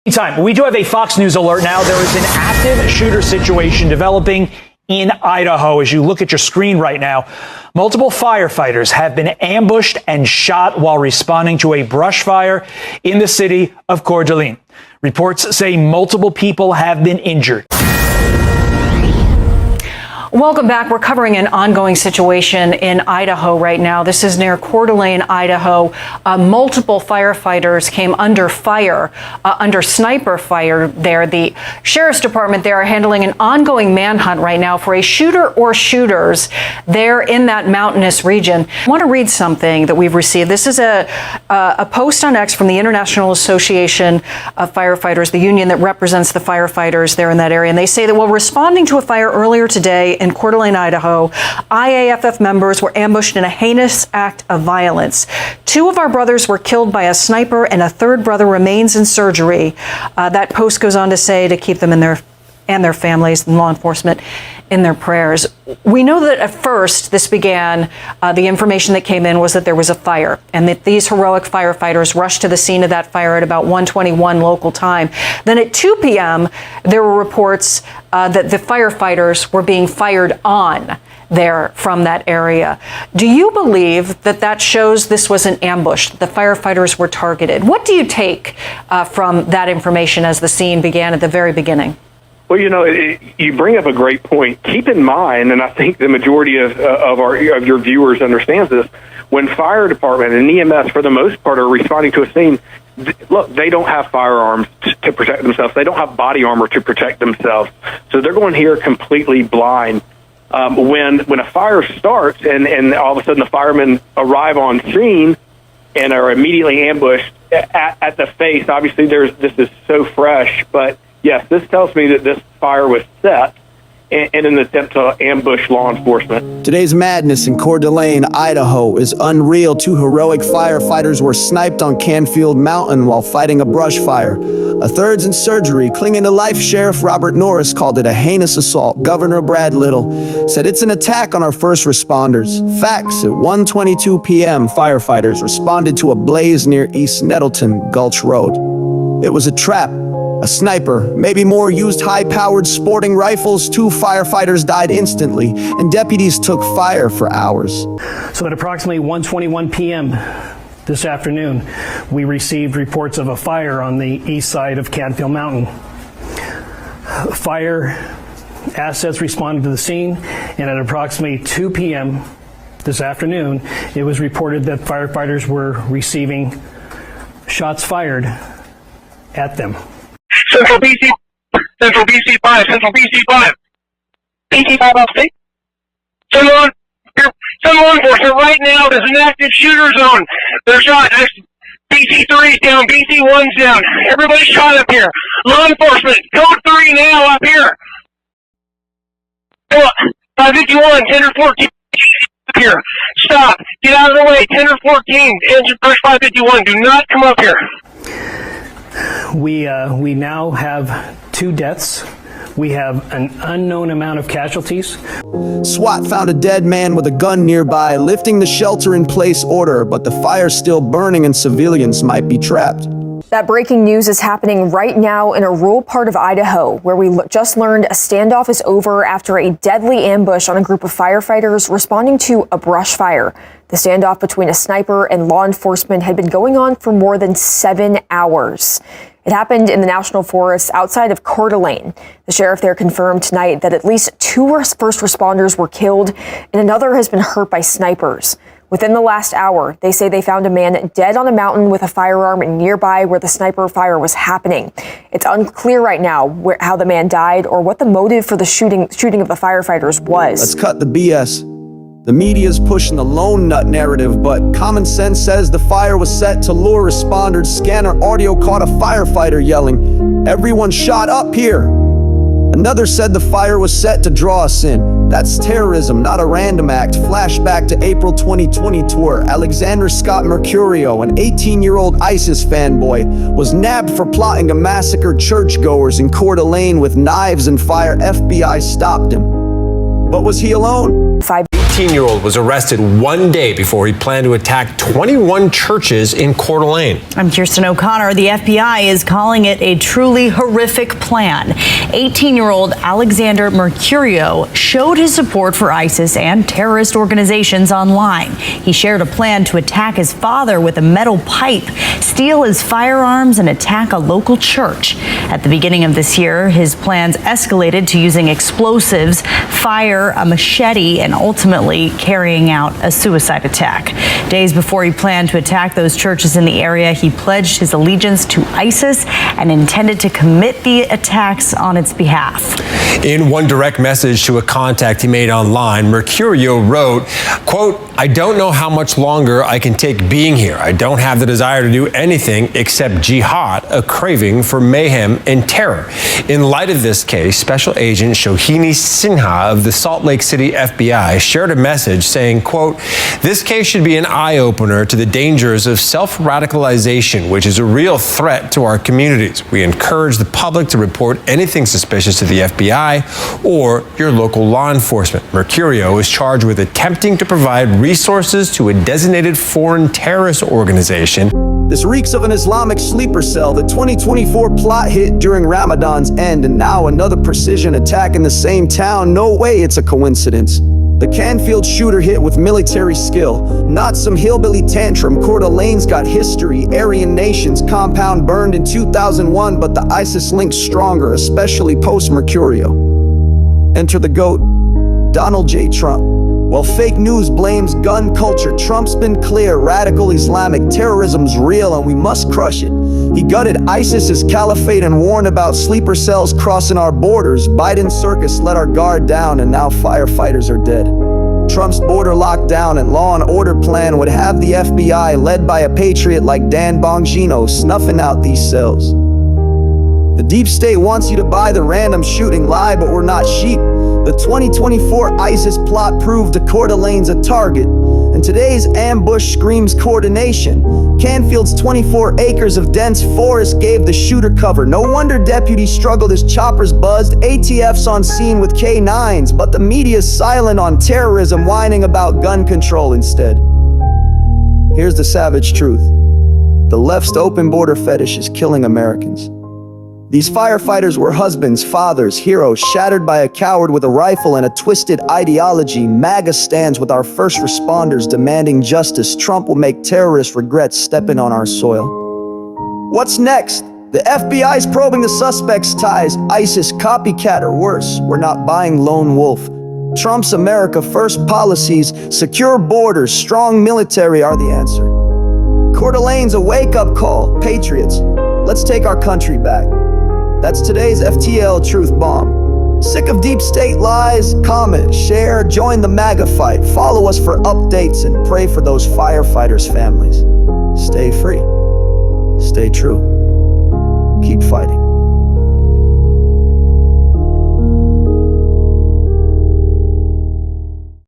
Meantime, we do have a Fox News alert now. There is an active shooter situation developing in Idaho. As you look at your screen right now, multiple firefighters have been ambushed and shot while responding to a brush fire in the city of Coeur. Reports say multiple people have been injured. Welcome back. We're covering an ongoing situation in Idaho right now. This is near Coeur d'Alene, Idaho. Multiple firefighters came under fire, under sniper fire there. The sheriff's department there are handling an ongoing manhunt right now for a shooter or shooters there in that mountainous region. I want to read something that we've received. This is a post on X from the International Association of Firefighters, the union that represents the firefighters there in that area. And they say that while responding to a fire earlier today in Coeur d'Alene, Idaho, IAFF members were ambushed in a heinous act of violence. 2 of our brothers were killed by a sniper and a third brother remains in surgery. That post goes on to say to keep them and their families and law enforcement in their prayers. We know that at first this began, the information that came in was that there was a fire and that these heroic firefighters rushed to the scene of that fire at about 1:21 local time. Then at 2 p.m., there were reports that the firefighters were being fired on there from that area. Do you believe that that shows this was an ambush, that the firefighters were targeted? What do you take from that information as the scene began at the very beginning? Well, you know, you bring up a great point. Keep in mind, and I think the majority of your viewers understands this, when fire department and EMS, for the most part, are responding to a scene, look, they don't have firearms to protect themselves. They don't have body armor to protect themselves. So they're going here completely blind. When a fire starts and all of a sudden the firemen arrive on scene and are immediately ambushed at the face, obviously this is so fresh, but yes, this tells me that this fire was set in an attempt to ambush law enforcement. Today's madness in Coeur d'Alene, Idaho is unreal. 2 heroic firefighters were sniped on Canfield Mountain while fighting a brush fire. A third's in surgery, clinging to life. Sheriff Robert Norris called it a heinous assault. Governor Brad Little said it's an attack on our first responders. Facts: at 1:22 p.m., firefighters responded to a blaze near East Nettleton Gulch Road. It was a trap. A sniper, maybe more, used high-powered sporting rifles. 2 firefighters died instantly, and deputies took fire for hours. So at approximately 1:21 p.m. this afternoon, we received reports of a fire on the east side of Canfield Mountain. Fire assets responded to the scene, and at approximately 2 p.m. this afternoon, it was reported that firefighters were receiving shots fired at them. Central BC 5, Central BC 5. BC 5 upstate. Send law enforcement right now. There's an active shooter zone. They're shot. BC 3's down, BC 1's down. Everybody's shot up here. Law enforcement, code 3 now up here. 551, 10 or 14 up here. Stop. Get out of the way. 10 or 14. Engine push 551. Do not come up here. We now have 2 deaths. We have an unknown amount of casualties. SWAT found a dead man with a gun nearby, lifting the shelter-in-place order, but the fire's still burning and civilians might be trapped. That breaking news is happening right now in a rural part of Idaho, where we just learned a standoff is over after a deadly ambush on a group of firefighters responding to a brush fire. The standoff between a sniper and law enforcement had been going on for more than 7 hours. It happened in the national forest outside of Coeur d'Alene. The sheriff there confirmed tonight that at least 2 first responders were killed and another has been hurt by snipers. Within the last hour, they say they found a man dead on a mountain with a firearm nearby where the sniper fire was happening. It's unclear right now how the man died or what the motive for the shooting of the firefighters was. Let's cut the BS. The media's pushing the lone nut narrative, but common sense says the fire was set to lure responders. Scanner audio caught a firefighter yelling, "Everyone shot up here." Another said the fire was set to draw us in. That's terrorism, not a random act. Flashback to April 2020 tour. Alexander Scott Mercurio, an 18-year-old ISIS fanboy, was nabbed for plotting to massacre churchgoers in Coeur d'Alene with knives and fire. FBI stopped him. But was he alone? 5 18-year-old was arrested one day before he planned to attack 21 churches in Coeur d'Alene. I'm Kirsten O'Connor. The FBI is calling it a truly horrific plan. 18-year-old Alexander Mercurio showed his support for ISIS and terrorist organizations online. He shared a plan to attack his father with a metal pipe, steal his firearms, and attack a local church. At the beginning of this year, his plans escalated to using explosives, fire, a machete, and ultimately carrying out a suicide attack. Days before he planned to attack those churches in the area, he pledged his allegiance to ISIS and intended to commit the attacks on its behalf. In one direct message to a contact he made online, Mercurio wrote, quote, "I don't know how much longer I can take being here. I don't have the desire to do anything except jihad, a craving for mayhem and terror." In light of this case, Special Agent Shohini Sinha of the Salt Lake City FBI shared a message saying, quote, "This case should be an eye-opener to the dangers of self-radicalization, which is a real threat to our communities. We encourage the public to report anything suspicious to the FBI or your local law enforcement." Mercurio is charged with attempting to provide resources to a designated foreign terrorist organization. This reeks of an Islamic sleeper cell. The 2024 plot hit during Ramadan's end, and now another precision attack in the same town. No way it's a coincidence. The Canfield shooter hit with military skill, not some hillbilly tantrum. Coeur d'Alene's got history. Aryan nations compound burned in 2001, but the ISIS link's stronger, especially post-Mercurio. Enter the GOAT, Donald J. Trump. While fake news blames gun culture, Trump's been clear: radical Islamic terrorism's real and we must crush it. He gutted ISIS's caliphate and warned about sleeper cells crossing our borders. Biden's circus let our guard down and now firefighters are dead. Trump's border lockdown and law and order plan would have the FBI, led by a patriot like Dan Bongino, snuffing out these cells. The deep state wants you to buy the random shooting lie, but we're not sheep. The 2024 ISIS plot proved Coeur d'Alene's a target, and today's ambush screams coordination. Canfield's 24 acres of dense forest gave the shooter cover. No wonder deputies struggled as choppers buzzed. ATF's on scene with K9s, but the media's silent on terrorism, whining about gun control instead. Here's the savage truth. The left's open border fetish is killing Americans. These firefighters were husbands, fathers, heroes, shattered by a coward with a rifle and a twisted ideology. Maga stands with our first responders, demanding justice. Trump will make terrorists regret stepping on our soil. What's next? The FBI's probing the suspect's ties. ISIS copycat or worse. We're not buying lone wolf. Trump's America First policies, secure borders, strong military are the answer. Coeur d'Alene's a wake-up call. Patriots, let's take our country back. That's today's FTL Truth Bomb. Sick of deep state lies? Comment, share, join the MAGA fight. Follow us for updates and pray for those firefighters' families. Stay free. Stay true. Keep fighting.